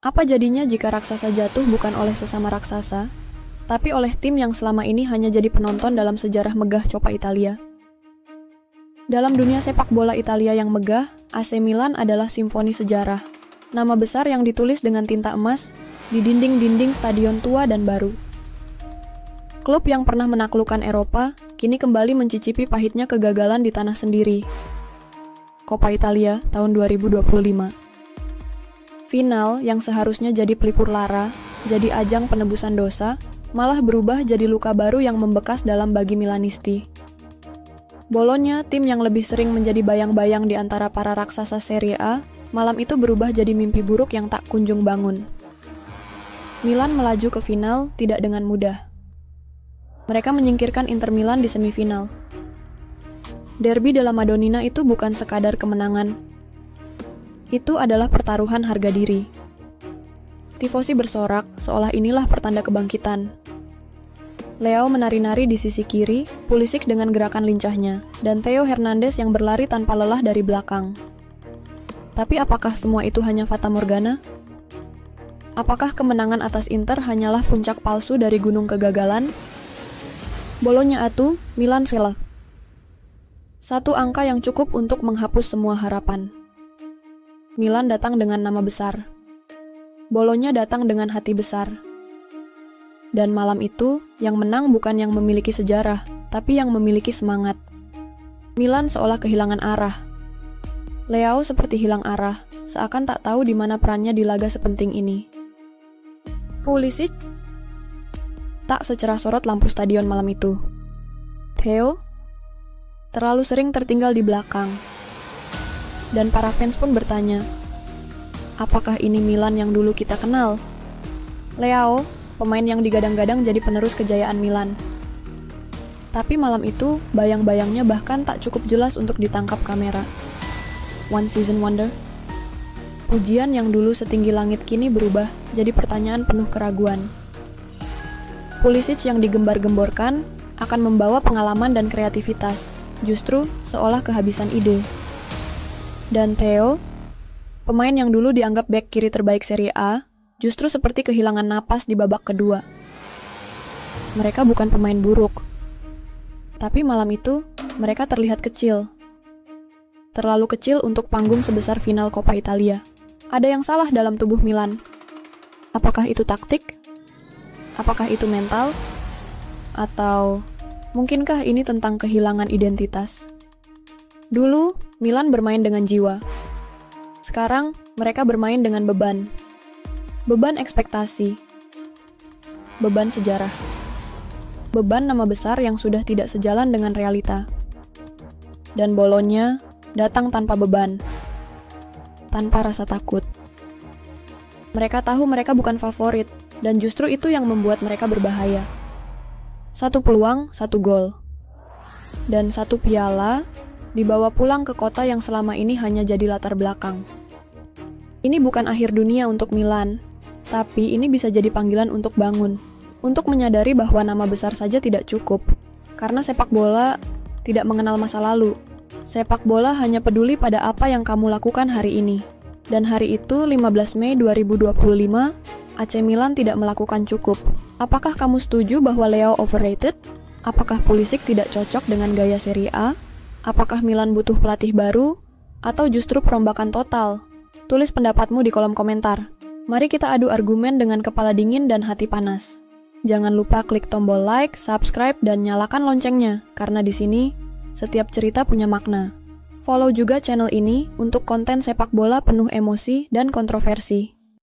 Apa jadinya jika raksasa jatuh bukan oleh sesama raksasa, tapi oleh tim yang selama ini hanya jadi penonton dalam sejarah megah Coppa Italia? Dalam dunia sepak bola Italia yang megah, AC Milan adalah simfoni sejarah. Nama besar yang ditulis dengan tinta emas di dinding-dinding stadion tua dan baru. Klub yang pernah menaklukkan Eropa, kini kembali mencicipi pahitnya kegagalan di tanah sendiri. Coppa Italia tahun 2025. Final yang seharusnya jadi pelipur lara, jadi ajang penebusan dosa, malah berubah jadi luka baru yang membekas dalam bagi Milanisti. Bolonya, tim yang lebih sering menjadi bayang-bayang di antara para raksasa Serie A, malam itu berubah jadi mimpi buruk yang tak kunjung bangun. Milan melaju ke final tidak dengan mudah. Mereka menyingkirkan Inter Milan di semifinal. Derby della Madonnina itu bukan sekadar kemenangan. Itu adalah pertaruhan harga diri. Tifosi bersorak, seolah inilah pertanda kebangkitan. Leao menari-nari di sisi kiri, Pulisic dengan gerakan lincahnya, dan Theo Hernandez yang berlari tanpa lelah dari belakang. Tapi apakah semua itu hanya fata morgana? Apakah kemenangan atas Inter hanyalah puncak palsu dari gunung kegagalan? Bolonya atu, Milan sela. Satu angka yang cukup untuk menghapus semua harapan. Milan datang dengan nama besar. Bolonya datang dengan hati besar. Dan malam itu, yang menang bukan yang memiliki sejarah, tapi yang memiliki semangat. Milan seolah kehilangan arah. Leao seperti hilang arah, seakan tak tahu di mana perannya di laga sepenting ini. Pulisic tak secerah sorot lampu stadion malam itu. Theo terlalu sering tertinggal di belakang. Dan para fans pun bertanya, apakah ini Milan yang dulu kita kenal? Leao, pemain yang digadang-gadang jadi penerus kejayaan Milan. Tapi malam itu, bayang-bayangnya bahkan tak cukup jelas untuk ditangkap kamera. One season wonder. Pujian yang dulu setinggi langit kini berubah jadi pertanyaan penuh keraguan. Pulisic yang digembar-gemborkan akan membawa pengalaman dan kreativitas, justru seolah kehabisan ide. Dan Theo, pemain yang dulu dianggap bek kiri terbaik Serie A, justru seperti kehilangan napas di babak kedua. Mereka bukan pemain buruk. Tapi malam itu, mereka terlihat kecil. Terlalu kecil untuk panggung sebesar final Coppa Italia. Ada yang salah dalam tubuh Milan. Apakah itu taktik? Apakah itu mental? Atau mungkinkah ini tentang kehilangan identitas? Dulu, Milan bermain dengan jiwa. Sekarang, mereka bermain dengan beban. Beban ekspektasi. Beban sejarah. Beban nama besar yang sudah tidak sejalan dengan realita. Dan Bolonya datang tanpa beban. Tanpa rasa takut. Mereka tahu mereka bukan favorit, dan justru itu yang membuat mereka berbahaya. Satu peluang, satu gol. Dan satu piala dibawa pulang ke kota yang selama ini hanya jadi latar belakang. Ini bukan akhir dunia untuk Milan, tapi ini bisa jadi panggilan untuk bangun, untuk menyadari bahwa nama besar saja tidak cukup, karena sepak bola tidak mengenal masa lalu. Sepak bola hanya peduli pada apa yang kamu lakukan hari ini. Dan hari itu, 15 Mei 2025, AC Milan tidak melakukan cukup. Apakah kamu setuju bahwa Leao overrated? Apakah Pulisic tidak cocok dengan gaya Serie A? Apakah Milan butuh pelatih baru? Atau justru perombakan total? Tulis pendapatmu di kolom komentar. Mari kita adu argumen dengan kepala dingin dan hati panas. Jangan lupa klik tombol like, subscribe, dan nyalakan loncengnya, karena di sini, setiap cerita punya makna. Follow juga channel ini untuk konten sepak bola penuh emosi dan kontroversi.